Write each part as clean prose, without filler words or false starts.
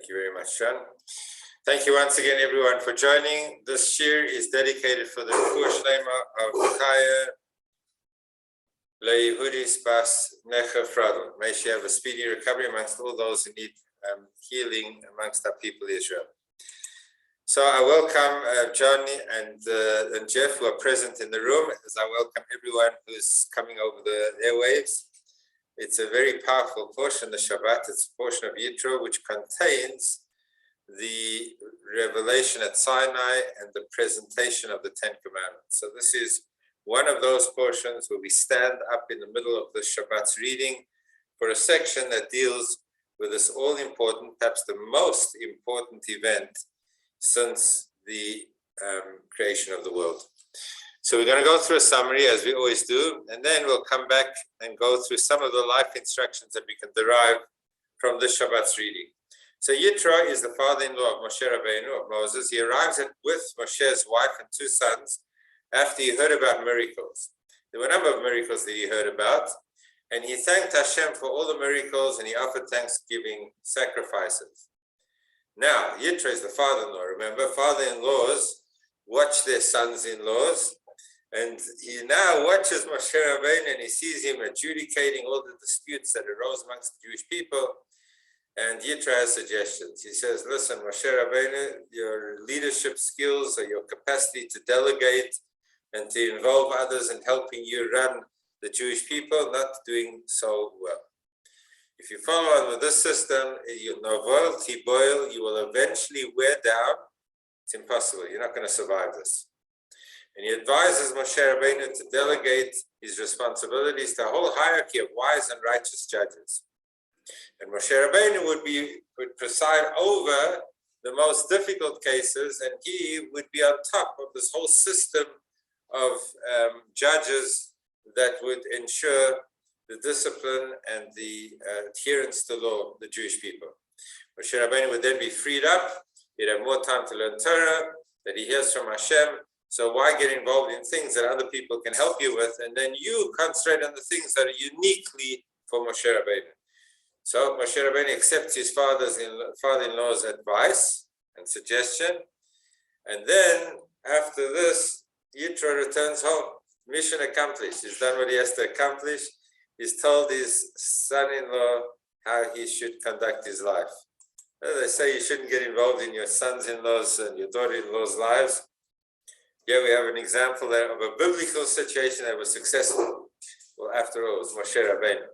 Thank you very much, Sean. Thank you once again, everyone, for joining. This shir is dedicated for the Refuah Shlema of Chaya Le'Yehudis Bas Necha Fradl. May she have a speedy recovery amongst all those who need healing amongst our people, Israel. So I welcome Johnny and Jeff, who are present in the room, as I welcome everyone who's coming over the airwaves. It's a very powerful portion, the Shabbat. It's a portion of Yitro, which contains the revelation at Sinai and the presentation of the Ten Commandments. So this is one of those portions where we stand up in the middle of the Shabbat's reading for a section that deals with this all-important, perhaps the most important event since the creation of the world. So we're going to go through a summary, as we always do, and then we'll come back and go through some of the life instructions that we can derive from this Shabbat's reading. So Yitro is the father-in-law of Moshe Rabbeinu, of Moses. He arrives with Moshe's wife and two sons after he heard about miracles. There were a number of miracles that he heard about, and he thanked Hashem for all the miracles, and he offered thanksgiving sacrifices. Now, Yitro is the father-in-law. Remember, father-in-laws watch their sons-in-laws, and he now watches Moshe Rabbeinu, and he sees him adjudicating all the disputes that arose amongst the Jewish people. And Yitro has suggestions. He says, listen, Moshe Rabbeinu, your leadership skills or your capacity to delegate and to involve others in helping you run the Jewish people, not doing so well. If you follow on with this system, you will eventually wear down. It's impossible. You're not going to survive this. And he advises Moshe Rabbeinu to delegate his responsibilities to a whole hierarchy of wise and righteous judges. And Moshe Rabbeinu would preside over the most difficult cases, and he would be on top of this whole system of judges that would ensure the discipline and the adherence to law of the Jewish people. Moshe Rabbeinu would then be freed up. He'd have more time to learn Torah that he hears from Hashem. So why get involved in things that other people can help you with, and then you concentrate on the things that are uniquely for Moshe Rabbeinu. So Moshe Rabbeinu accepts his father-in-law's advice and suggestion, and then after this, Yitro returns home. Mission accomplished. He's done what he has to accomplish. He's told his son-in-law how he should conduct his life. They say you shouldn't get involved in your sons-in-law's and your daughter-in-law's lives. Here we have an example there of a biblical situation that was successful. Well, after all, it was Moshe Rabbeinu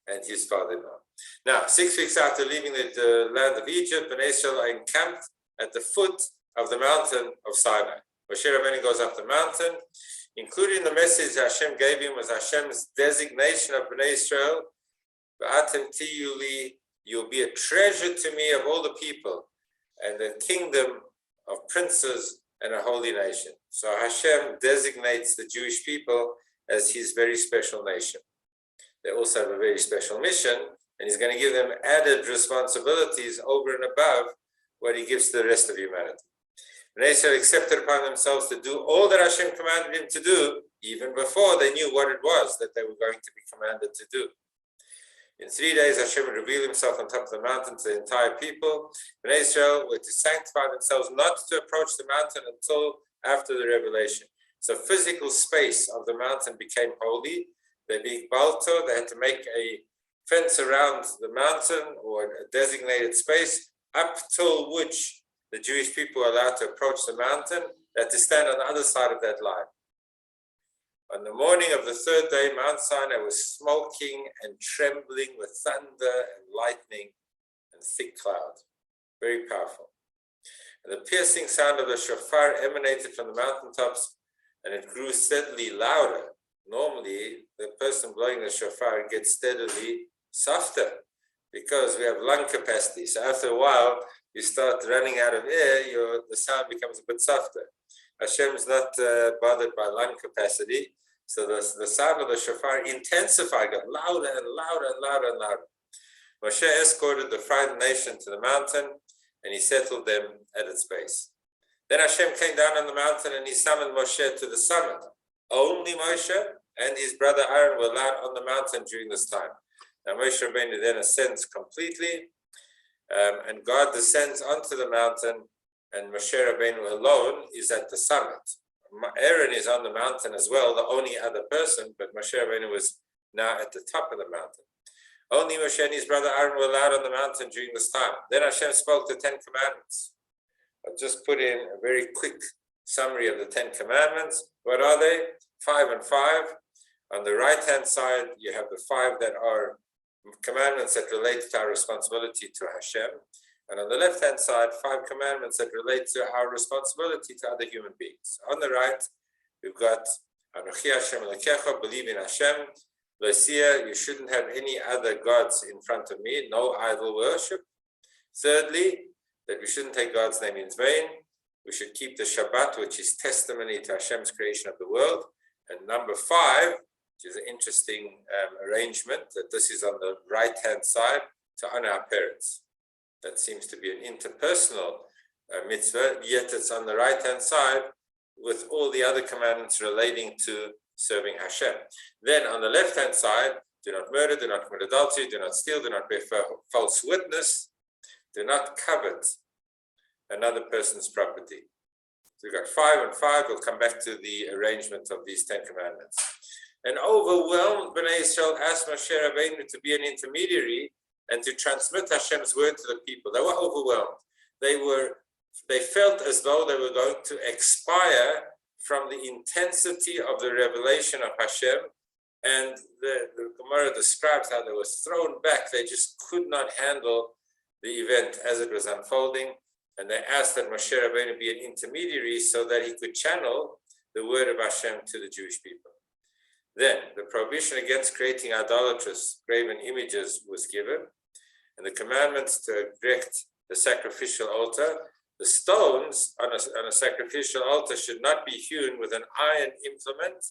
and his father-in-law. Now, 6 weeks after leaving the land of Egypt, Bnei Israel are encamped at the foot of the mountain of Sinai. Moshe Rabbeinu goes up the mountain, including the message Hashem gave him was Hashem's designation of Bnei Israel. V'atem tiyu li, you'll be a treasure to me of all the people, and a kingdom of princes and a holy nation. So Hashem designates the Jewish people as his very special nation. They also have a very special mission, and he's going to give them added responsibilities over and above what he gives to the rest of humanity. Bnei Israel accepted upon themselves to do all that Hashem commanded him to do, even before they knew what it was that they were going to be commanded to do. In 3 days, Hashem would reveal himself on top of the mountain to the entire people. Bnei Israel were to sanctify themselves not to approach the mountain until after the revelation. So physical space of the mountain became holy. They being balto, they had to make a fence around the mountain or a designated space up till which the Jewish people were allowed to approach the mountain. They had to stand on the other side of that line. On the morning of the third day, Mount Sinai was smoking and trembling with thunder and lightning and thick cloud. Very powerful. And the piercing sound of the shofar emanated from the mountaintops, and it grew steadily louder. Normally, the person blowing the shofar gets steadily softer because we have lung capacity. So after a while, you start running out of air, the sound becomes a bit softer. Hashem is not bothered by lung capacity. So the sound of the shofar intensified, got louder and louder and louder and louder. Moshe escorted the frightened nation to the mountain, and he settled them at its base. Then Hashem came down on the mountain, and he summoned Moshe to the summit. Only Moshe and his brother Aaron were allowed on the mountain during this time. Now Moshe Rabbeinu then ascends completely, and God descends onto the mountain, and Moshe Rabbeinu alone is at the summit. Aaron is on the mountain as well, the only other person, but Moshe Rabbeinu was now at the top of the mountain. Only Moshe and his brother Aaron were allowed on the mountain during this time. Then Hashem spoke the 10 commandments. I've just put in a very quick summary of the 10 commandments. What are they? 5 and 5. On the right-hand side, you have the 5 that are commandments that relate to our responsibility to Hashem. And on the left-hand side, 5 commandments that relate to our responsibility to other human beings. On the right, we've got Anochi Hashem Elokecha, believe in Hashem. Losia, you shouldn't have any other gods in front of me, no idol worship. Thirdly, that we shouldn't take God's name in vain. We should keep the Shabbat, which is testimony to Hashem's creation of the world. And number 5, which is an interesting arrangement, that this is on the right-hand side, to honor our parents. That seems to be an interpersonal mitzvah, yet it's on the right-hand side with all the other commandments relating to serving Hashem. Then on the left-hand side, do not murder, do not commit adultery, do not steal, do not bear false witness, do not covet another person's property. So we've got 5 and 5. We'll come back to the arrangement of these 10 commandments. An overwhelmed Bnei Israel asked Moshe Rabbeinu to be an intermediary and to transmit Hashem's word to the people. They were overwhelmed. They felt as though they were going to expire from the intensity of the revelation of Hashem. And the Gemara describes how they were thrown back. They just could not handle the event as it was unfolding. And they asked that Moshe Rabbeinu be an intermediary so that he could channel the word of Hashem to the Jewish people. Then the prohibition against creating idolatrous graven images was given, and the commandments to erect the sacrificial altar. The stones on a sacrificial altar should not be hewn with an iron implement.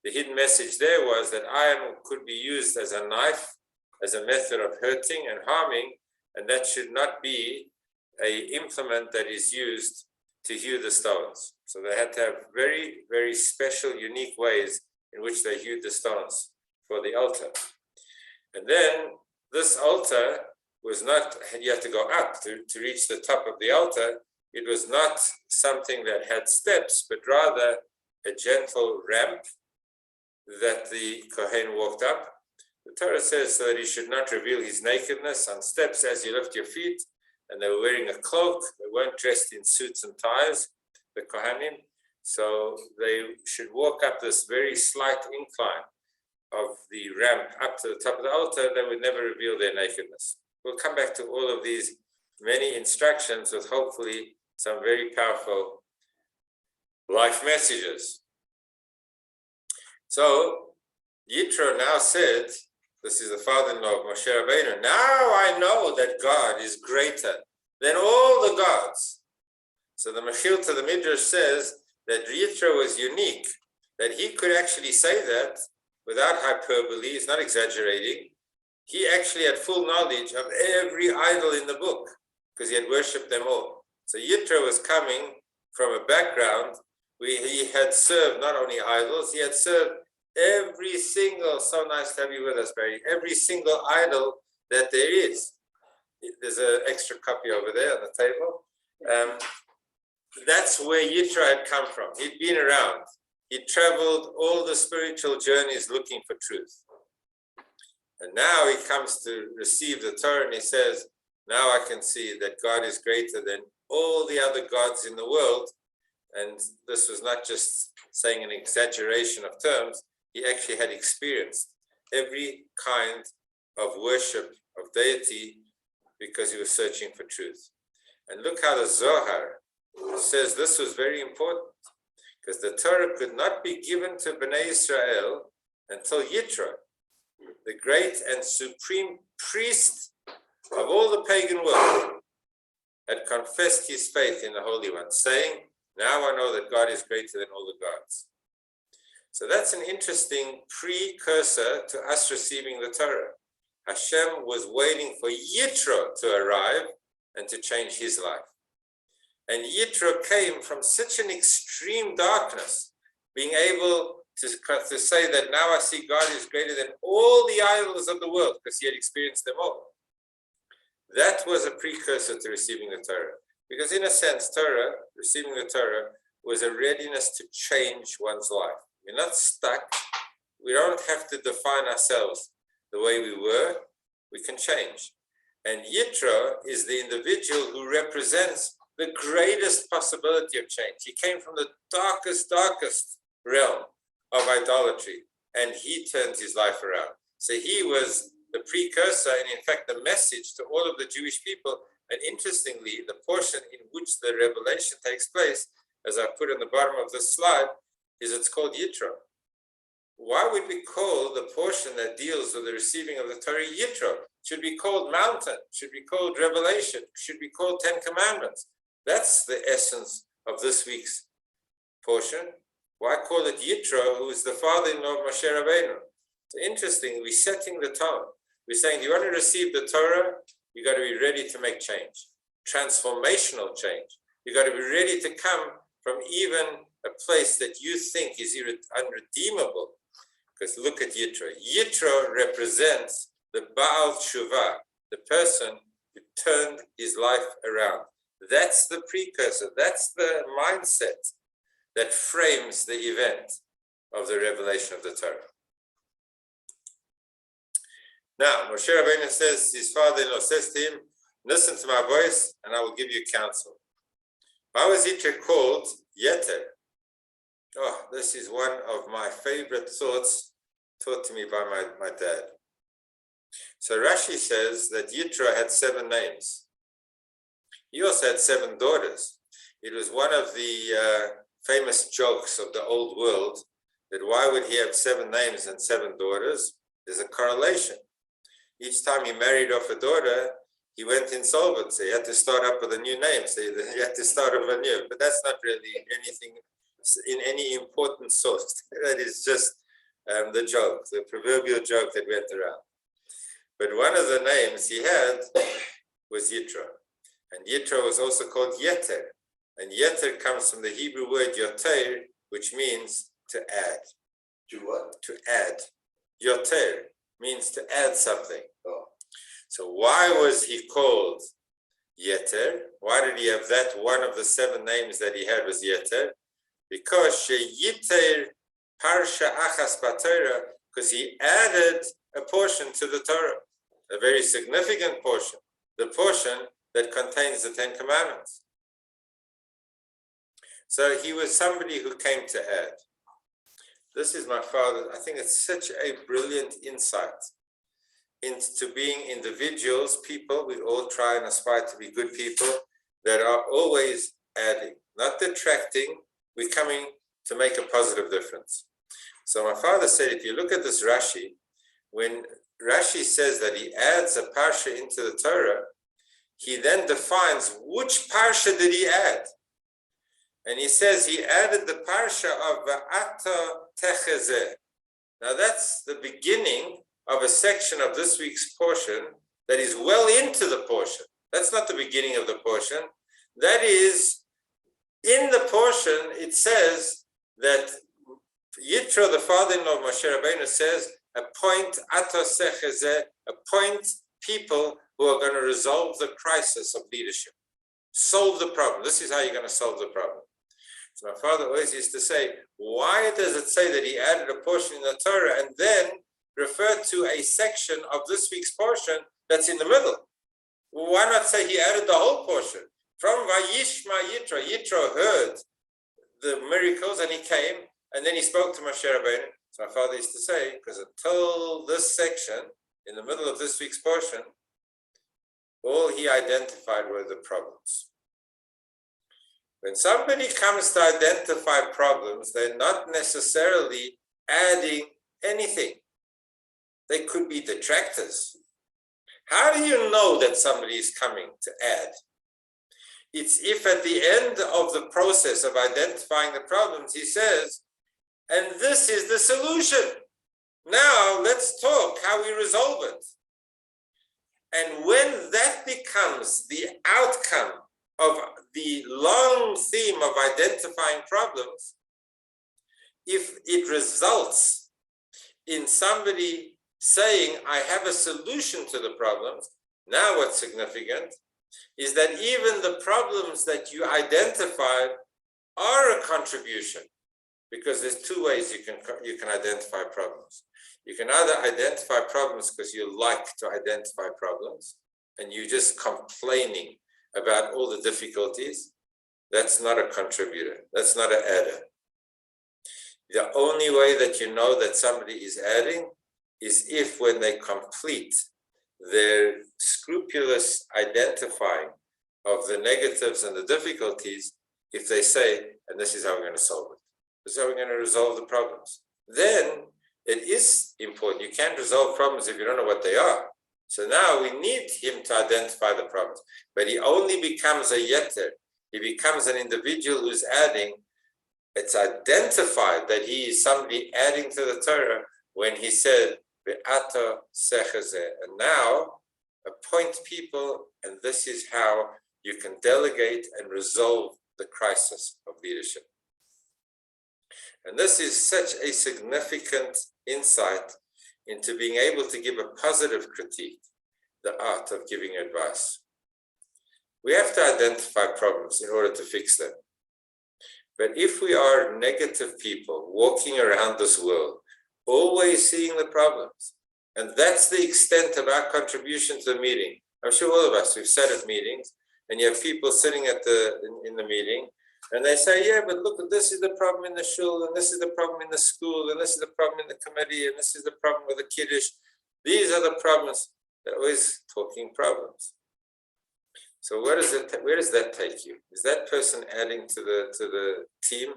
The hidden message there was that iron could be used as a knife, as a method of hurting and harming, and that should not be an implement that is used to hew the stones. So they had to have very, very special, unique ways in which they hewed the stones for the altar. And then this altar was not, you had to go up to reach the top of the altar. It was not something that had steps, but rather a gentle ramp that the Kohen walked up. The Torah says that he should not reveal his nakedness on steps as you lift your feet, and they were wearing a cloak. They weren't dressed in suits and ties, the Kohanim. So they should walk up this very slight incline of the ramp up to the top of the altar. They would never reveal their nakedness. We'll come back to all of these many instructions with hopefully some very powerful life messages. So Yitro now said, this is the father-in-law of Moshe Rabbeinu, now I know that God is greater than all the gods. So the Mechil to the Midrash says that Yitro was unique, that he could actually say that without hyperbole. He's not exaggerating. He actually had full knowledge of every idol in the book because he had worshipped them all. So Yitro was coming from a background where he had served not only idols, he had served every single, so nice to have you with us, Barry, every single idol that there is. There's an extra copy over there on the table. That's where Yitro had come from. He'd been around. He traveled all the spiritual journeys looking for truth. And now he comes to receive the Torah and he says, now I can see that God is greater than all the other gods in the world. And this was not just saying an exaggeration of terms. He actually had experienced every kind of worship of deity because he was searching for truth. And look how the Zohar says this was very important, because the Torah could not be given to Bnei Israel until Yitro, the great and supreme priest of all the pagan world, had confessed his faith in the Holy One, saying, now I know that God is greater than all the gods. So that's an interesting precursor to us receiving the Torah. Hashem was waiting for Yitro to arrive and to change his life. And Yitro came from such an extreme darkness, being able to say that now I see God is greater than all the idols of the world, because he had experienced them all. That was a precursor to receiving the Torah. Because in a sense, receiving the Torah, was a readiness to change one's life. We're not stuck. We don't have to define ourselves the way we were. We can change. And Yitro is the individual who represents the greatest possibility of change. He came from the darkest realm of idolatry, and he turned his life around. So he was the precursor, and in fact, the message to all of the Jewish people. And interestingly, the portion in which the revelation takes place, as I put on the bottom of this slide, is it's called Yitro. Why would we call the portion that deals with the receiving of the Torah Yitro? Should be called mountain, should be called revelation, should be called 10 commandments. That's the essence of this week's portion. Why call it Yitro, who is the father-in-law of Moshe Rabbeinu? So interesting, we're setting the tone. We're saying, do you want to receive the Torah? You got to be ready to make change, transformational change. You got to be ready to come from even a place that you think is unredeemable. Because look at Yitro. Yitro represents the Baal Tshuva, the person who turned his life around. That's the precursor. That's the mindset that frames the event of the revelation of the Torah. Now, Moshe Rabbeinu says, his father-in-law says to him, listen to my voice and I will give you counsel. Why was Yitro called Yeter? Oh, this is one of my favorite thoughts taught to me by my dad. So Rashi says that Yitro had 7 names. He also had 7 daughters. It was one of the famous jokes of the old world that why would he have 7 names and 7 daughters? There's a correlation. Each time he married off a daughter, he went insolvent. So he had to start up with a new name. So he had to start over anew. But that's not really anything in any important source. That is just the joke, the proverbial joke that went around. But one of the names he had was Yitro. And Yitro was also called Yeter. And Yeter comes from the Hebrew word Yoter, which means to add. To what? To add. Yoter means to add something. Oh. So why was he called Yeter? Why did he have that? One of the 7 names that he had was Yeter. Because Yiter Parsha Achas B'Torah, because he added a portion to the Torah, a very significant portion, the portion that contains the 10 commandments. So he was somebody who came to add. This is my father. I think it's such a brilliant insight into being individuals, people. We all try and aspire to be good people that are always adding, not detracting. We're coming to make a positive difference. So my father said, if you look at this Rashi, when Rashi says that he adds a parsha into the Torah, he then defines which parsha did he add. And he says he added the parsha of Va'ata Techezeh. Now that's the beginning of a section of this week's portion that is well into the portion. That's not the beginning of the portion. That is, in the portion, it says that Yitro, the father-in-law of Moshe Rabbeinu, says, appoint Atos Techezeh, appoint people who are going to resolve the crisis of leadership. Solve the problem. This is how you're going to solve the problem. So my father always used to say, why does it say that he added a portion in the Torah and then refer to a section of this week's portion that's in the middle? Why not say he added the whole portion? From Vayishma Yitro, Yitro heard the miracles and he came and then he spoke to Moshe Rabbeinu. So my father used to say, because until this section, in the middle of this week's portion, all he identified were the problems. When somebody comes to identify problems, they're not necessarily adding anything. They could be detractors. How do you know that somebody is coming to add? It's if at the end of the process of identifying the problems, he says, and this is the solution. Now let's talk how we resolve it. And when that becomes the outcome of the long theme of identifying problems, if it results in somebody saying, I have a solution to the problems, Now what's significant is that even the problems that you identified are a contribution, because there's two ways you can identify problems. You can either identify problems because you like to identify problems and you're just complaining about all the difficulties. That's not a contributor. That's not an adder. The only way that you know that somebody is adding is if, when they complete their scrupulous identifying of the negatives and the difficulties, if they say, and this is how we're going to solve it, this is how we're going to resolve the problems, then it is important. You can't resolve problems if you don't know what they are. So now we need him to identify the problems, but he only becomes a yeter. He becomes an individual who's adding. It's identified that he is somebody adding to the Torah when he said, "Ve'ata sechazeh," and now appoint people, and this is how you can delegate and resolve the crisis of leadership. And this is such a significant insight into being able to give a positive critique, the art of giving advice. We have to identify problems in order to fix them. But if we are negative people walking around this world, always seeing the problems, and that's the extent of our contribution to the meeting. I'm sure all of us, we've sat at meetings, and you have people sitting at in the meeting, and they say, yeah, but look, this is the problem in the shul, and this is the problem in the school, and this is the problem in the committee, and this is the problem with the kiddush. These are the problems. They're always talking problems. So where does that take you? Is that person adding to the team?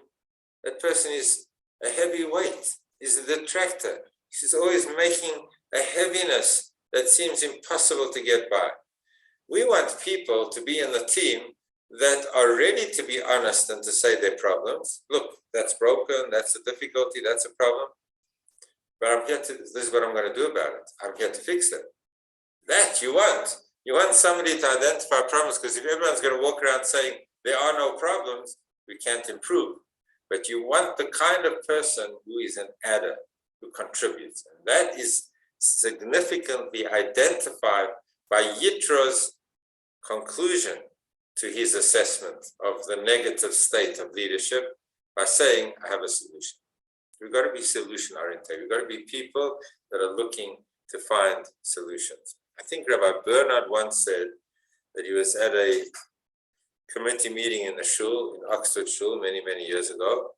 That person is a heavy weight, is a detractor. She's always making a heaviness that seems impossible to get by. We want people to be in the team that are ready to be honest and to say their problems. Look, that's broken, that's a difficulty, that's a problem. But I'm here to, this is what I'm going to do about it. I'm here to fix them. That you want. You want somebody to identify problems, because if everyone's going to walk around saying there are no problems, we can't improve. But you want the kind of person who is an adder, who contributes. And that is significantly identified by Yitro's conclusion to his assessment of the negative state of leadership by saying, I have a solution. We've got to be solution oriented. We've got to be people that are looking to find solutions. I think Rabbi Bernard once said that he was at a committee meeting in the shul, in Oxford Shul, many, many years ago.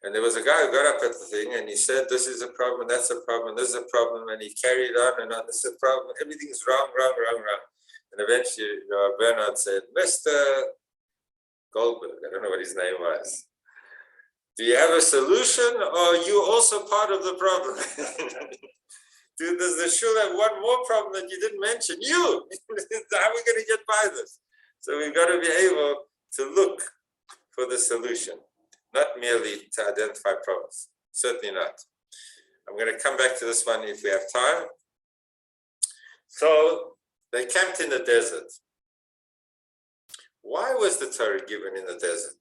And there was a guy who got up at the thing and he said, this is a problem, that's a problem, this is a problem. And he carried on and on, this is a problem, everything's wrong. And eventually Rabbi Bernard said, Mr. Goldberg, I don't know what his name was, do you have a solution, or are you also part of the problem? Does the shul have one more problem that you didn't mention? You! How are we going to get by this? So we've got to be able to look for the solution, not merely to identify problems. Certainly not. I'm going to come back to this one if we have time. So they camped in the desert. Why was the Torah given in the desert?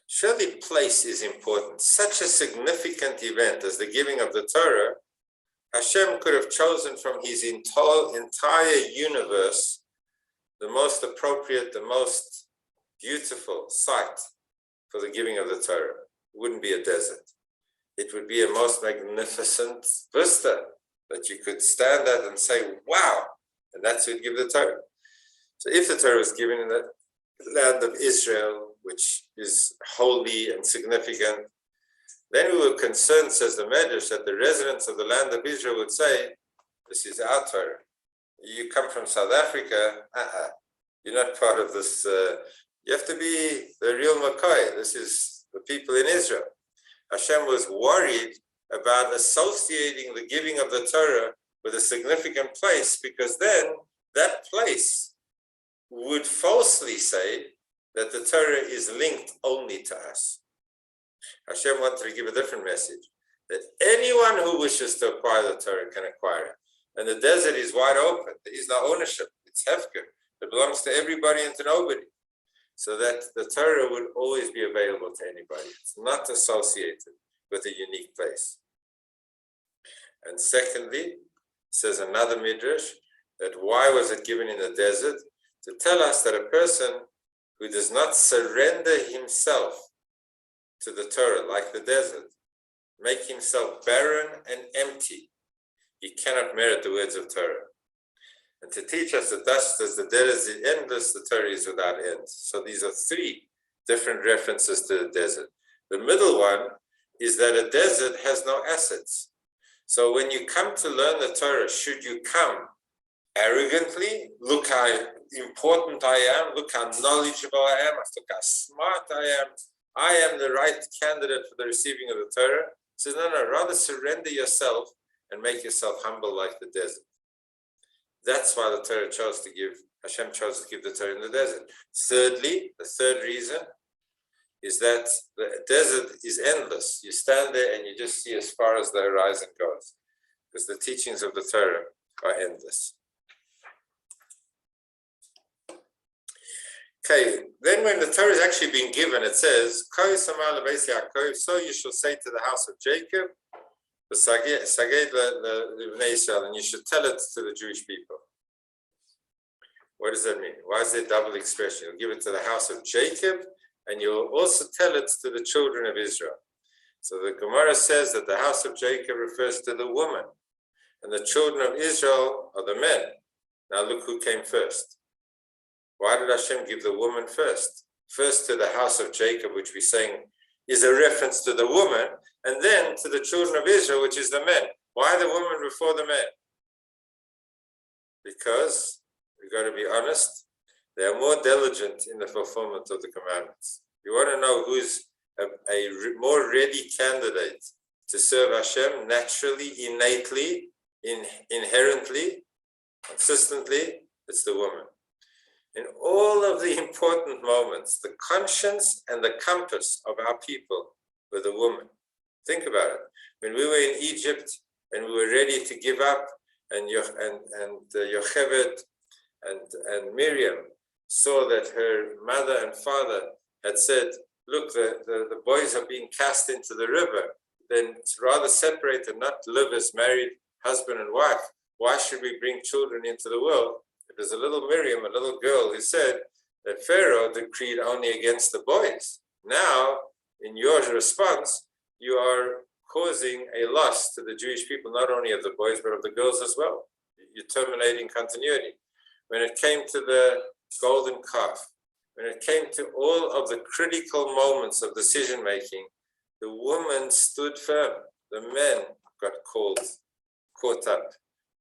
Surely place is important. Such a significant event as the giving of the Torah, Hashem could have chosen from his entire universe the most appropriate, the most beautiful site for the giving of the Torah. It wouldn't be a desert. It would be a most magnificent vista that you could stand at and say, wow, and that's who would give the Torah. So if the Torah was given in the land of Israel, which is holy and significant, then we were concerned, says the Medrash, that the residents of the land of Israel would say, this is our Torah. You come from South Africa, you're not part of this. You have to be the real Makai. This is the people in Israel. Hashem was worried about associating the giving of the Torah with a significant place, because then that place would falsely say that the Torah is linked only to us. Hashem wanted to give a different message, that anyone who wishes to acquire the Torah can acquire it. And the desert is wide open. There is no ownership. It's hefker. It belongs to everybody and to nobody. So that the Torah would always be available to anybody. It's not associated with a unique place. And secondly, says another midrash, that why was it given in the desert? To tell us that a person who does not surrender himself to the Torah, like the desert, make himself barren and empty, he cannot merit the words of Torah. And to teach us that thus as the desert is endless, the Torah is without end. So these are three different references to the desert. The middle one is that a desert has no assets. So when you come to learn the Torah, should you come arrogantly, look how important I am, look how knowledgeable I am, look how smart I am the right candidate for the receiving of the Torah? He says, no, rather surrender yourself and make yourself humble like the desert. That's why the Torah Hashem chose to give the Torah in the desert. Thirdly, the third reason is that the desert is endless. You stand there and you just see as far as the horizon goes, because the teachings of the Torah are endless. Okay, then when the Torah is actually being given, it says, so you shall say to the house of Jacob, and you should tell it to the Jewish people. What does that mean? Why is there double expression? You'll give it to the house of Jacob, and you'll also tell it to the children of Israel. So the Gemara says that the house of Jacob refers to the woman, and the children of Israel are the men. Now look who came first. Why did Hashem give the woman first? First to the house of Jacob, which we're saying is a reference to the woman, and then to the children of Israel, which is the men. Why the woman before the men? Because, we've got to be honest, they are more diligent in the fulfillment of the commandments. You want to know who's a more ready candidate to serve Hashem naturally, innately, inherently, consistently? It's the woman. In all of the important moments, the conscience and the compass of our people were the woman. Think about it. When we were in Egypt and we were ready to give up, and Yocheved and Miriam saw that her mother and father had said, look, the boys are being cast into the river, then it's rather separate and not live as married husband and wife. Why should we bring children into the world? It was a little Miriam, a little girl, who said that Pharaoh decreed only against the boys. Now, in your response, you are causing a loss to the Jewish people, not only of the boys, but of the girls as well. You're terminating continuity. When it came to the golden calf, when it came to all of the critical moments of decision-making, the woman stood firm. The men got caught up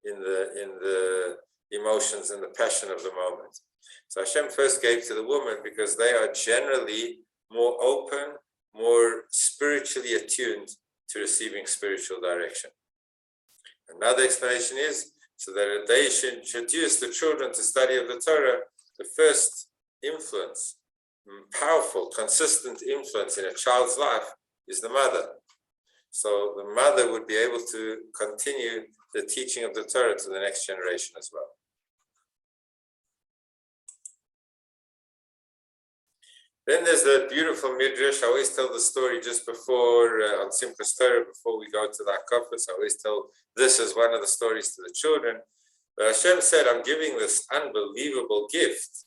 in the emotions and the passion of the moment. So Hashem first gave to the woman because they are generally more open, more spiritually attuned to receiving spiritual direction. Another explanation is so that they should introduce the children to study of the Torah. The first influence, powerful, consistent influence in a child's life is the mother. So the mother would be able to continue the teaching of the Torah to the next generation as well. Then there's the beautiful midrash. I always tell the story just before, on Simchas Torah, before we go to the Hakafos. I always tell this as one of the stories to the children. But Hashem said, I'm giving this unbelievable gift.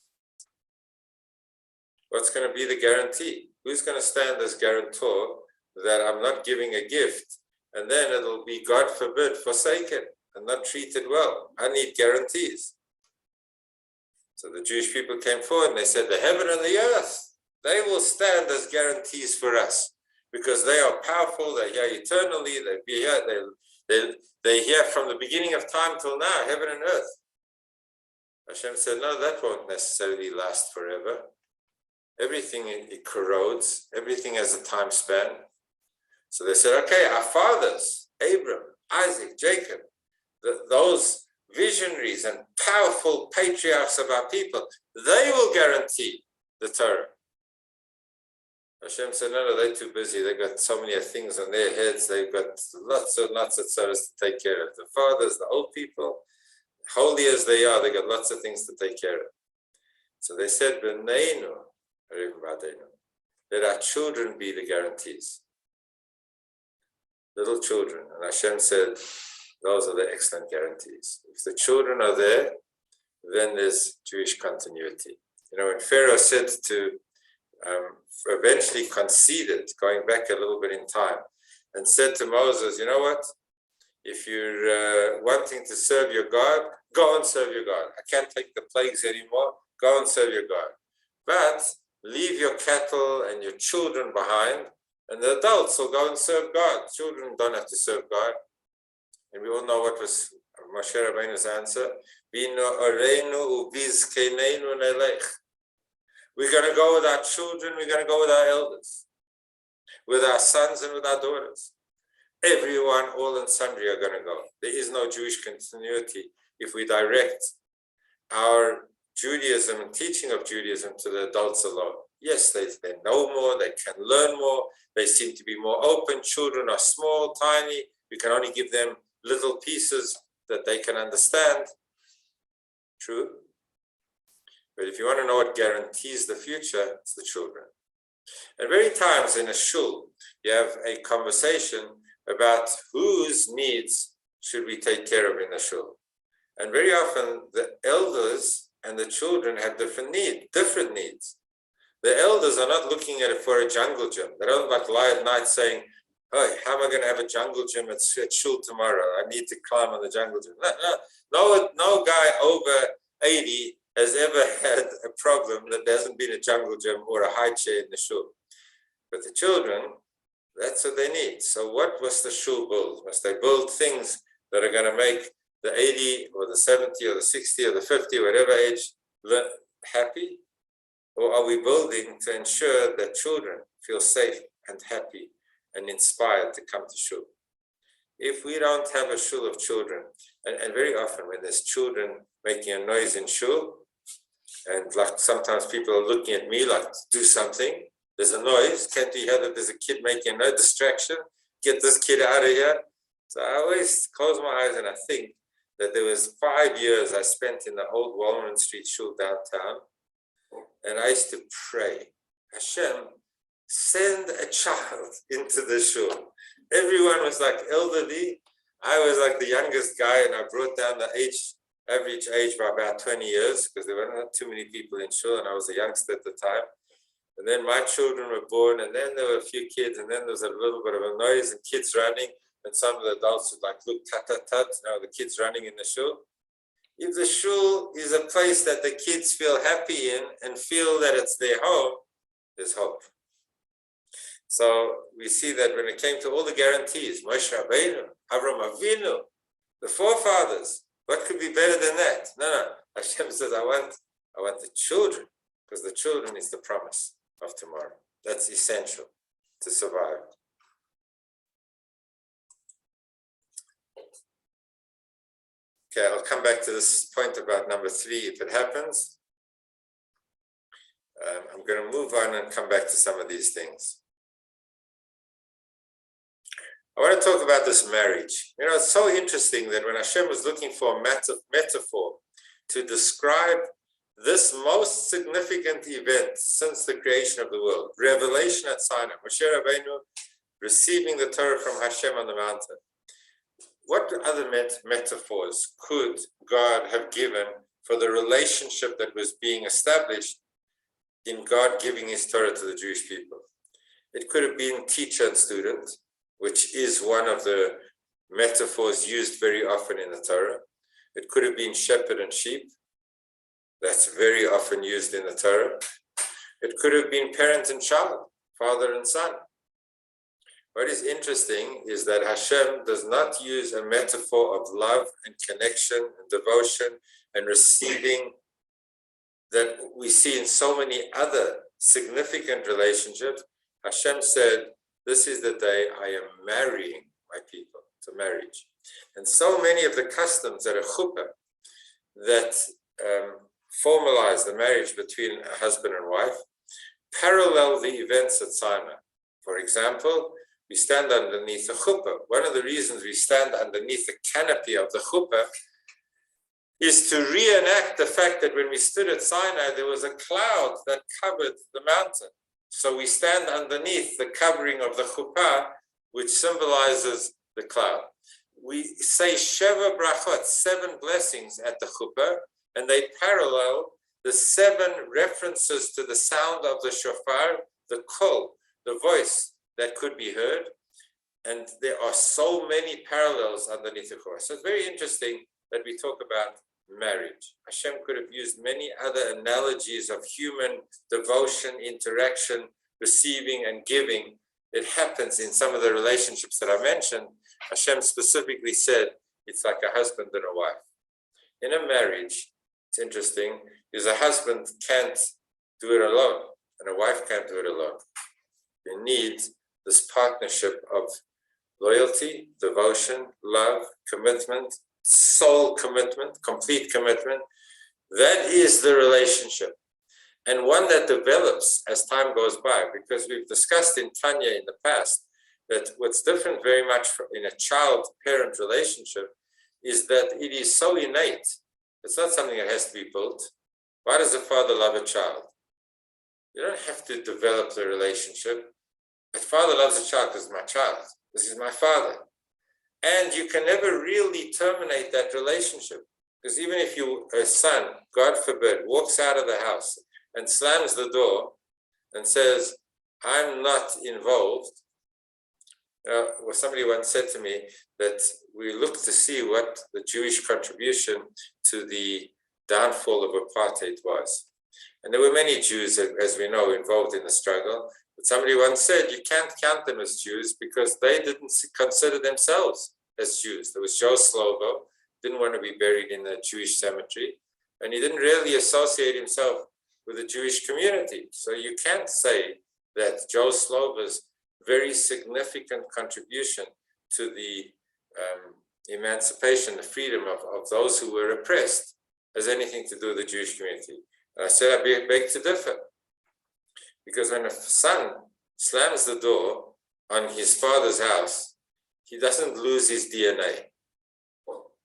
What's going to be the guarantee? Who's going to stand as guarantor that I'm not giving a gift and then it'll be, God forbid, forsaken and not treated well? I need guarantees. So the Jewish people came forward and they said, the heaven and the earth, they will stand as guarantees for us because they are powerful, they're here eternally, they're here from the beginning of time till now, heaven and earth. Hashem said, no, that won't necessarily last forever. Everything, it corrodes, everything has a time span. So they said, okay, our fathers, Abraham, Isaac, Jacob, those visionaries and powerful patriarchs of our people, they will guarantee the Torah. Hashem said, no, they're too busy. They've got so many things on their heads. They've got lots of Torahs to take care of. The fathers, the old people, holy as they are, they got lots of things to take care of. So they said, let our children be the guarantees. Little children. And Hashem said, those are the excellent guarantees. If the children are there, then there's Jewish continuity. When Pharaoh said to, eventually conceded, going back a little bit in time, and said to Moses, you know what? If you're wanting to serve your God, go and serve your God. I can't take the plagues anymore. Go and serve your God. But leave your cattle and your children behind, and the adults will go and serve God. Children don't have to serve God. And we all know what was Moshe Rabbeinu's answer. We're going to go with our children, we're going to go with our elders, with our sons and with our daughters. Everyone, all and sundry are going to go. There is no Jewish continuity if we direct our Judaism and teaching of Judaism to the adults alone. Yes, they know more, they can learn more, they seem to be more open. Children are small, tiny. We can only give them little pieces that they can understand. True. But if you want to know what guarantees the future, it's the children. And many times in a shul, you have a conversation about whose needs should we take care of in the shul. And very often the elders and the children have different needs. The elders are not looking at it for a jungle gym. They don't like lie at night saying, oh, how am I going to have a jungle gym at shul tomorrow? I need to climb on the jungle gym. No guy over 80 has ever had a problem that there hasn't been a jungle gym or a high chair in the shul. But the children, that's what they need. So what must the shul build? Must they build things that are going to make the 80 or the 70 or the 60 or the 50, whatever age, happy? Or are we building to ensure that children feel safe and happy and inspired to come to shul? If we don't have a shul of children, and very often when there's children making a noise in shul, and like sometimes people are looking at me like, do something, there's a noise, can't you hear that there's a kid making no distraction? Get this kid out of here. So I always close my eyes and I think that there was 5 years I spent in the old Walman Street shul downtown, and I used to pray, Hashem, send a child into the shul. Everyone was like elderly. I was like the youngest guy, and I brought down the average age by about 20 years because there were not too many people in shul, and I was a youngster at the time. And then my children were born, and then there were a few kids, and then there was a little bit of a noise and kids running, and some of the adults would like look tat, the kids running in the shul. If the shul is a place that the kids feel happy in and feel that it's their home, there's hope. So we see that when it came to all the guarantees, Moshe Rabbeinu, Avram Avinu, the forefathers, what could be better than that? No. Hashem says, I want the children, because the children is the promise of tomorrow. That's essential to survive. Okay, I'll come back to this point about number 3 if it happens. I'm going to move on and come back to some of these things. I want to talk about this marriage. It's so interesting that when Hashem was looking for a metaphor to describe this most significant event since the creation of the world, revelation at Sinai, Moshe Rabbeinu receiving the Torah from Hashem on the mountain. What other metaphors could God have given for the relationship that was being established in God giving his Torah to the Jewish people? It could have been teacher and student, which is one of the metaphors used very often in the Torah. It could have been shepherd and sheep. That's very often used in the Torah. It could have been parent and child, father and son. What is interesting is that Hashem does not use a metaphor of love and connection and devotion and receiving that we see in so many other significant relationships. Hashem said, this is the day I am marrying my people to marriage. And so many of the customs at a chuppah that formalize the marriage between a husband and wife parallel the events at Sinai. For example, we stand underneath the chuppah. One of the reasons we stand underneath the canopy of the chuppah is to reenact the fact that when we stood at Sinai, there was a cloud that covered the mountain. So we stand underneath the covering of the chuppah, which symbolizes the cloud. We say Sheva brachot, 7 blessings at the chuppah, and they parallel the 7 references to the sound of the shofar, the kol, the voice that could be heard. And there are so many parallels underneath the chorus. So it's very interesting that we talk about marriage. Hashem could have used many other analogies of human devotion, interaction, receiving and giving. It happens in some of the relationships that I mentioned. Hashem specifically said it's like a husband and a wife. In a marriage, it's interesting, because a husband can't do it alone, and a wife can't do it alone. You need this partnership of loyalty, devotion, love, commitment, soul commitment, complete commitment. That is the relationship. And one that develops as time goes by, because we've discussed in Tanya in the past that what's different very much in a child-parent relationship is that it is so innate. It's not something that has to be built. Why does a father love a child? You don't have to develop the relationship. A father loves a child because it's my child. This is my father. And you can never really terminate that relationship. Because even if a son, God forbid, walks out of the house and slams the door and says, I'm not involved. Somebody once said to me that we look to see what the Jewish contribution to the downfall of apartheid was. And there were many Jews, as we know, involved in the struggle. But somebody once said, you can't count them as Jews because they didn't consider themselves as Jews. There was Joe Slovo, didn't want to be buried in the Jewish cemetery, and he didn't really associate himself with the Jewish community. So you can't say that Joe Slovo's very significant contribution to the emancipation, the freedom of those who were oppressed has anything to do with the Jewish community. And I said, I beg to differ. Because when a son slams the door on his father's house, he doesn't lose his DNA.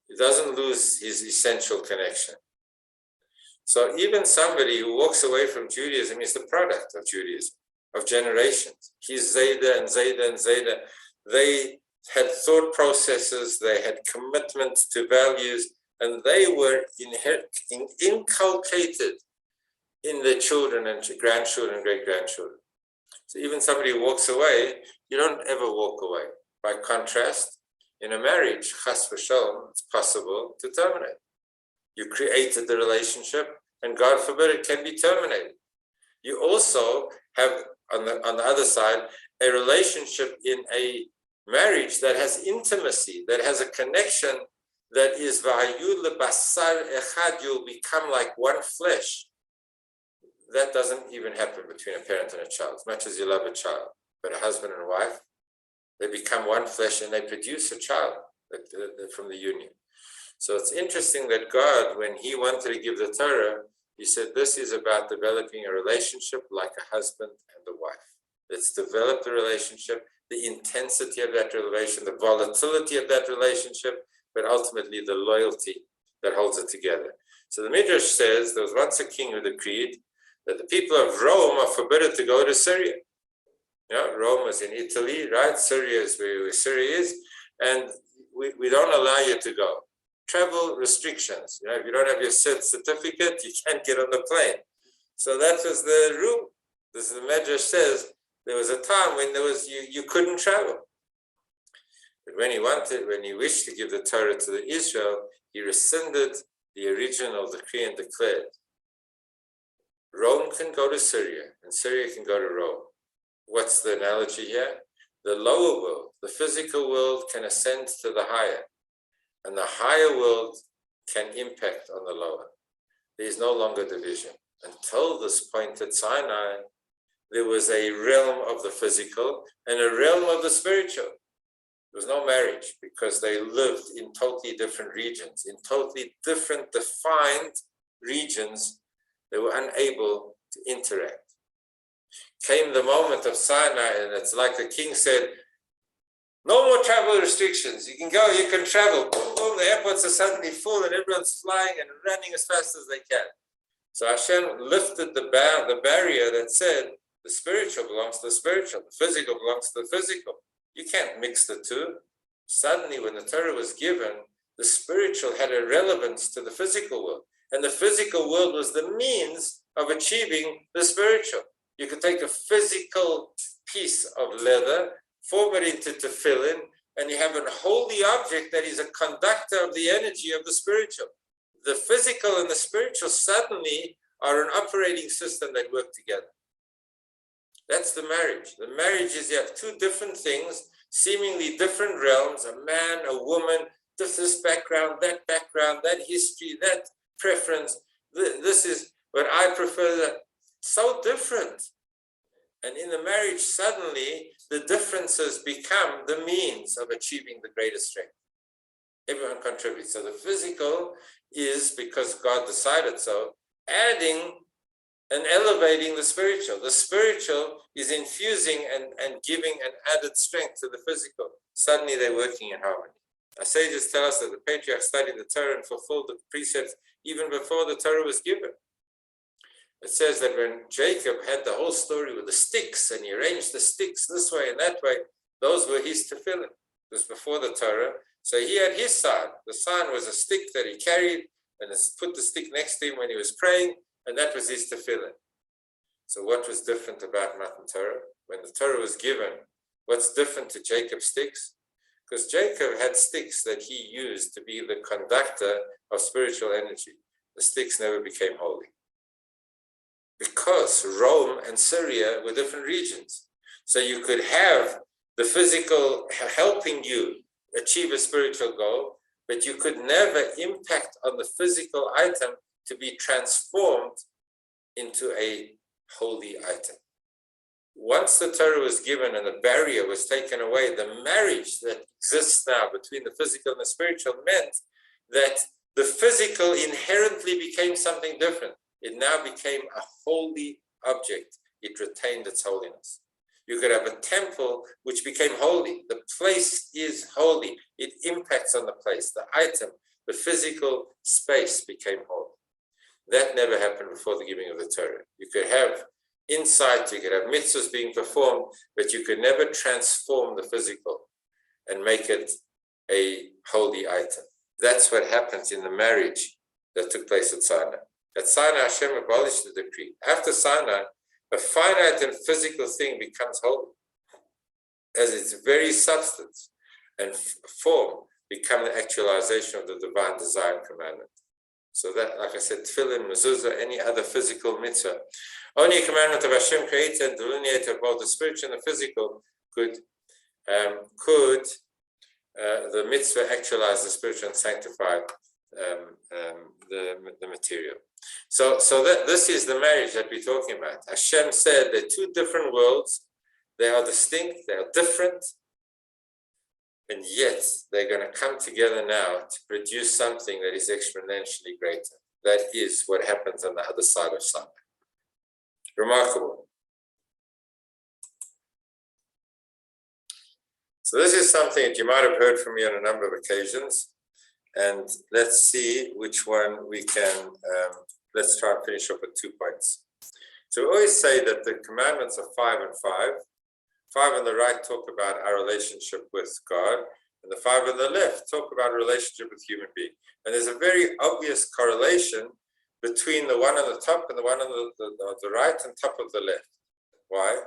He doesn't lose his essential connection. So even somebody who walks away from Judaism is the product of Judaism, of generations. He's Zayda and Zayda and Zayda. They had thought processes, they had commitments to values, and they were inculcated in their children and grandchildren and great-grandchildren. So even somebody who walks away, you don't ever walk away. By contrast, in a marriage, chas v'shalom, it's possible to terminate. You created the relationship, and God forbid it can be terminated. You also have, on the other side, a relationship in a marriage that has intimacy, that has a connection that is v'hayu lebasar echad, you'll become like one flesh. That doesn't even happen between a parent and a child, as much as you love a child. But a husband and a wife, they become one flesh and they produce a child from the union. So it's interesting that God, when he wanted to give the Torah, he said, this is about developing a relationship like a husband and a wife. Let's develop the relationship, the intensity of that relation, the volatility of that relationship, but ultimately the loyalty that holds it together. So the Midrash says there was once a king who decreed that the people of Rome are forbidden to go to Syria. Rome is in Italy, right? Syria is where Syria is, and we don't allow you to go. Travel restrictions. If you don't have your certificate, you can't get on the plane. So that was the rule. This is the Midrash says there was a time when you couldn't travel. But when he wished to give the Torah to the Israel, he rescinded the original decree and declared, Rome can go to Syria, and Syria can go to Rome. What's the analogy here? The lower world, the physical world, can ascend to the higher, and the higher world can impact on the lower. There is no longer division. Until this point at Sinai, there was a realm of the physical and a realm of the spiritual. There was no marriage because they lived in totally different regions, in totally different defined regions. They were unable to interact. Came the moment of Sinai, and it's like the king said, no more travel restrictions. You can go, you can travel. Boom, boom, the airports are suddenly full and everyone's flying and running as fast as they can. So Hashem lifted the barrier that said the spiritual belongs to the spiritual, the physical belongs to the physical. You can't mix the two. Suddenly, when the Torah was given, the spiritual had a relevance to the physical world. And the physical world was the means of achieving the spiritual. You could take a physical piece of leather, form it into tefillin, and you have a holy object that is a conductor of the energy of the spiritual. The physical and the spiritual suddenly are an operating system that work together. That's the marriage. The marriage is you have two different things, seemingly different realms, a man, a woman, this background, that history, that preference. This is what I prefer, that so different. And in the marriage, suddenly the differences become the means of achieving the greatest strength. Everyone contributes. So the physical is, because God decided so, adding and elevating the spiritual. The spiritual is infusing and giving an added strength to the physical. Suddenly they're working in harmony. Our sages tell us that the patriarchs studied the Torah and fulfilled the precepts even before the Torah was given. It says that when Jacob had the whole story with the sticks, and he arranged the sticks this way and that way, those were his tefillin. It was before the Torah. So he had his sign. The sign was a stick that he carried, and put the stick next to him when he was praying, and that was his tefillin. So what was different about Matan Torah? When the Torah was given, what's different to Jacob's sticks? Because Jacob had sticks that he used to be the conductor of spiritual energy. The sticks never became holy. Because Rome and Syria were different regions. So you could have the physical helping you achieve a spiritual goal, but you could never impact on the physical item to be transformed into a holy item. Once the Torah was given and the barrier was taken away, the marriage that exists now between the physical and the spiritual meant that the physical inherently became something different. It now became a holy object. It retained its holiness. You could have a temple which became holy. The place is holy. It impacts on the place. The item, the physical space became holy. That never happened before the giving of the Torah. You could have insight, you could have mitzvahs being performed, but you could never transform the physical and make it a holy item. That's what happens in the marriage that took place at Sinai. At Sinai, Hashem abolished the decree. After Sinai, a finite and physical thing becomes holy, as its very substance and form become the actualization of the divine desire and commandment. So that, like I said, tefillin, mezuzah, any other physical mitzvah, only a commandment of Hashem created and delineated of both the spiritual and the physical could the mitzvah actualize the spiritual and sanctify the material. So that this is the marriage that we're talking about. Hashem said they're two different worlds. They are distinct. They are different. And yet they're going to come together now to produce something that is exponentially greater. That is what happens on the other side of Sinai. Remarkable. So this is something that you might have heard from me on a number of occasions. And let's see which one we can, let's try and finish up with 2 points. So we always say that the commandments are 5 and 5. 5 on the right talk about our relationship with God, and the 5 on the left talk about a relationship with human being. And there's a very obvious correlation between the one on the top and the one on the right and top of the left. Why?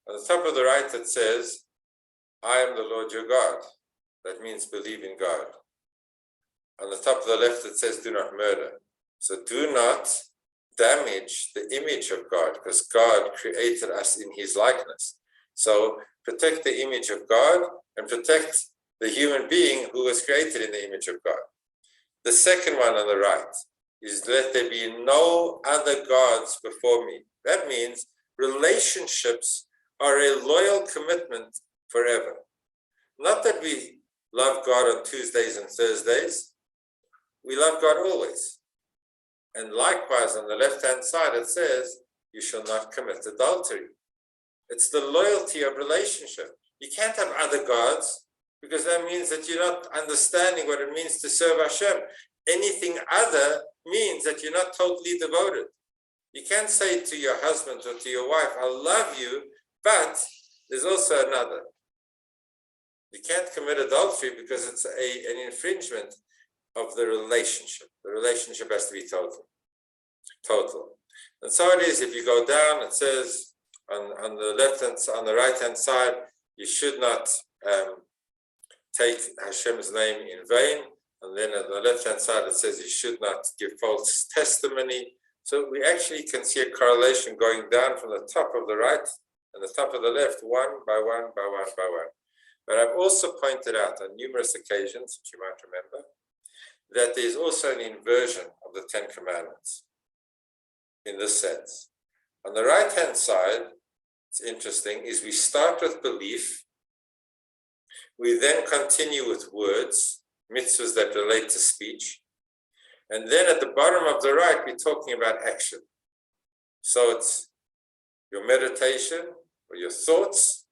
On the top of the right it says, I am the Lord your God. That means believe in God. On the top of the left it says, do not murder. So do not damage the image of God, because God created us in his likeness. So protect the image of God and protect the human being who was created in the image of God. The second one on the right is, let there be no other gods before me. That means relationships are a loyal commitment forever. Not that we love God on Tuesdays and Thursdays. We love God always. And likewise, on the left-hand side, it says, you shall not commit adultery. It's the loyalty of relationship. You can't have other gods, because that means that you're not understanding what it means to serve Hashem. Anything other means that you're not totally devoted. You can't say to your husband or to your wife, I love you, but there's also another. You can't commit adultery because it's an infringement of the relationship. The relationship has to be total. total. And so it is, if you go down, it says on the left hand, on the right hand side, you should not take Hashem's name in vain. And then on the left hand side, it says you should not give false testimony. So we actually can see a correlation going down from the top of the right and the top of the left, one by one by one by one. But I've also pointed out on numerous occasions, which you might remember, that there's also an inversion of the 10 Commandments in this sense. On the right-hand side, it's interesting, is we start with belief, we then continue with words, mitzvahs that relate to speech, and then at the bottom of the right, we're talking about action. So it's your meditation, or your thoughts,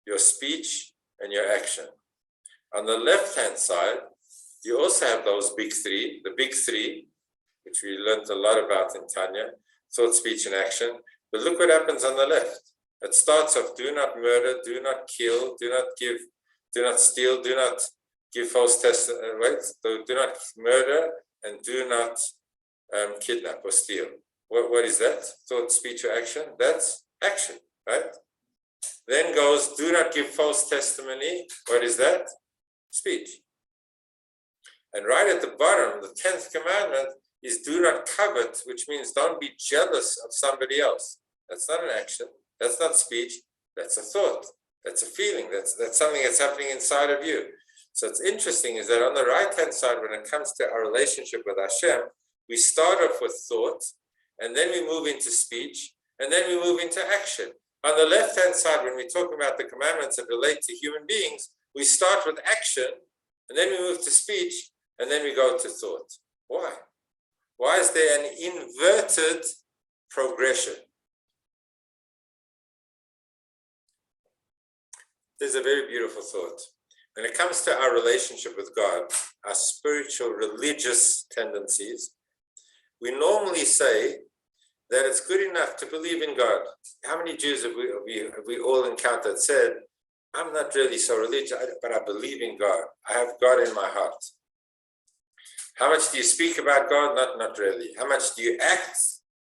your speech, and your action. On the left-hand side, you also have those big three, the big three, which we learned a lot about in Tanya, thought, speech, and action. But look what happens on the left. It starts off, do not murder, do not kill, do not give, do not steal, do not give false testimony, do not murder, and do not kidnap or steal. What is that? Thought, speech, or action? That's action, right? Then goes, do not give false testimony. What is that? Speech. And right at the bottom, the 10th commandment is do not covet, which means don't be jealous of somebody else. That's not an action. That's not speech. That's a thought. That's a feeling. That's something that's happening inside of you. So it's interesting is that on the right-hand side, when it comes to our relationship with Hashem, we start off with thought, and then we move into speech, and then we move into action. On the left-hand side, when we talk about the commandments that relate to human beings, we start with action, and then we move to speech, and then we go to thought. Why? Why is there an inverted progression? There's a very beautiful thought. When it comes to our relationship with God, our spiritual, religious tendencies, we normally say that it's good enough to believe in God. How many Jews have we all encountered said, I'm not really so religious, but I believe in God. I have God in my heart. How much do you speak about God? Not really. How much do you act?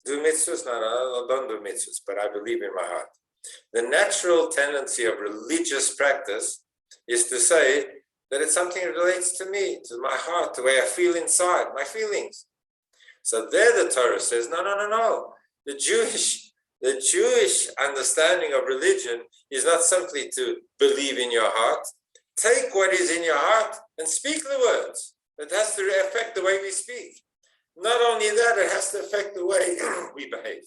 Do mitzvahs? No, don't do mitzvahs, but I believe in my heart. The natural tendency of religious practice is to say that it's something that relates to me, to my heart, the way I feel inside, my feelings. So there the Torah says, no. The Jewish understanding of religion is not simply to believe in your heart. Take what is in your heart and speak the words. It has to affect the way we speak. Not only that, it has to affect the way we behave.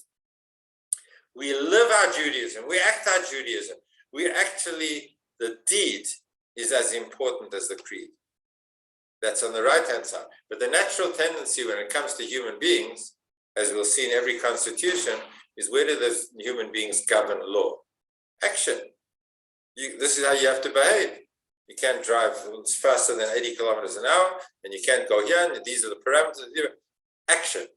We live our Judaism. We act our Judaism. The deed is as important as the creed. That's on the right-hand side. But the natural tendency when it comes to human beings, as we'll see in every constitution, is where do those human beings govern law? Action. This is how you have to behave. You can't drive faster than 80 kilometers an hour, and you can't go here, and these are the parameters. Action.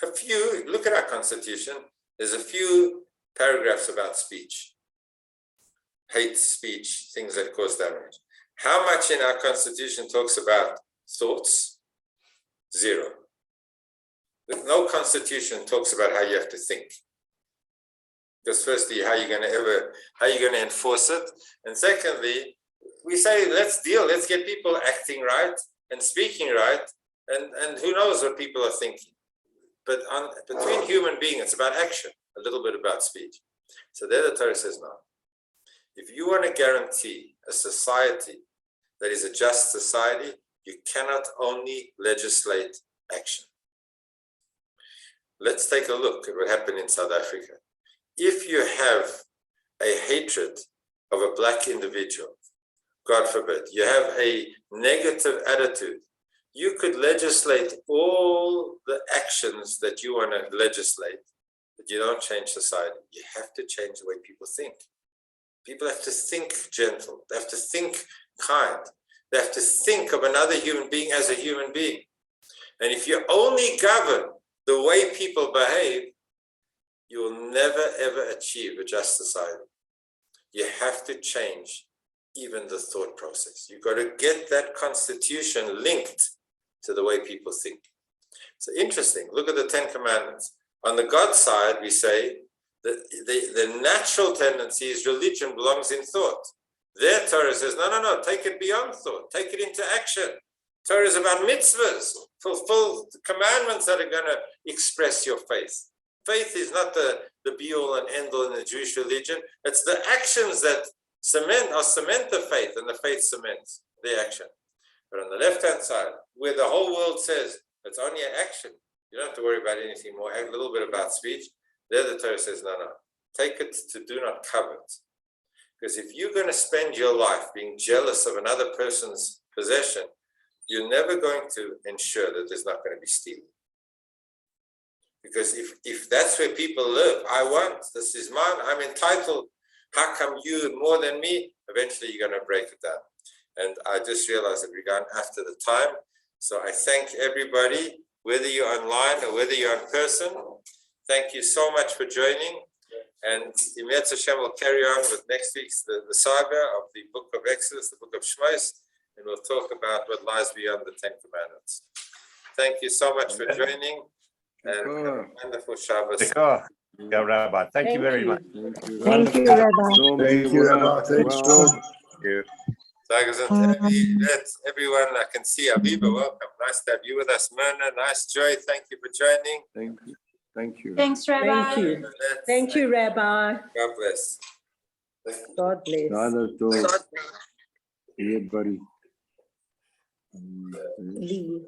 Look at our constitution. There's a few paragraphs about speech. Hate speech, things that cause damage. How much in our constitution talks about thoughts? 0. No constitution talks about how you have to think. Because firstly, how are you going to enforce it? And secondly, we say, let's get people acting right and speaking right, and who knows what people are thinking. But between human beings, it's about action, a little bit about speech. So there the Torah says no. If you want to guarantee a society that is a just society, you cannot only legislate action. Let's take a look at what happened in South Africa. If you have a hatred of a black individual, God forbid, you have a negative attitude, you could legislate all the actions that you want to legislate, but you don't change society. You have to change the way people think. People have to think gentle. They have to think kind. They have to think of another human being as a human being. And if you only govern the way people behave, you will never, ever achieve a just society. You have to change even the thought process. You've got to get that constitution linked to the way people think. So interesting. Look at the 10 Commandments. On the God side, we say that the natural tendency is religion belongs in thought. Their Torah says, no, take it beyond thought, take it into action. Torah is about mitzvahs, fulfill the commandments that are going to express your faith. Faith is not the be-all and end-all in the Jewish religion. It's the actions that cement the faith, and the faith cements the action. But on the left-hand side, where the whole world says it's only an action, you don't have to worry about anything more, a little bit about speech. There the Torah says, no, take it to do not covet. Because if you're going to spend your life being jealous of another person's possession, you're never going to ensure that there's not going to be stealing. Because if that's where people live, I want, this is mine, I'm entitled, how come you more than me? Eventually you're going to break it down. And I just realized that we're going after the time. So I thank everybody, whether you're online or whether you're in person. Thank you so much for joining. And Yitro Hashem will carry on with next week's the saga of the book of Exodus, the book of Shmos, and we'll talk about what lies beyond the 10 Commandments. Thank you so much for joining, and have a wonderful Shabbos. Yeah, Rabbi. Thank you very much. Thank you, Rabbi. Thank you, Rabbi. Thanks, Thank you. Everyone, I can see Aviva, welcome. Nice to have you with us. Myrna, nice. Joy, thank you for joining. Thank you. Thank you. Thanks, Rabbi. Thank you. Thank you, Rabbi. God bless. God bless. Father, to everybody. Leave.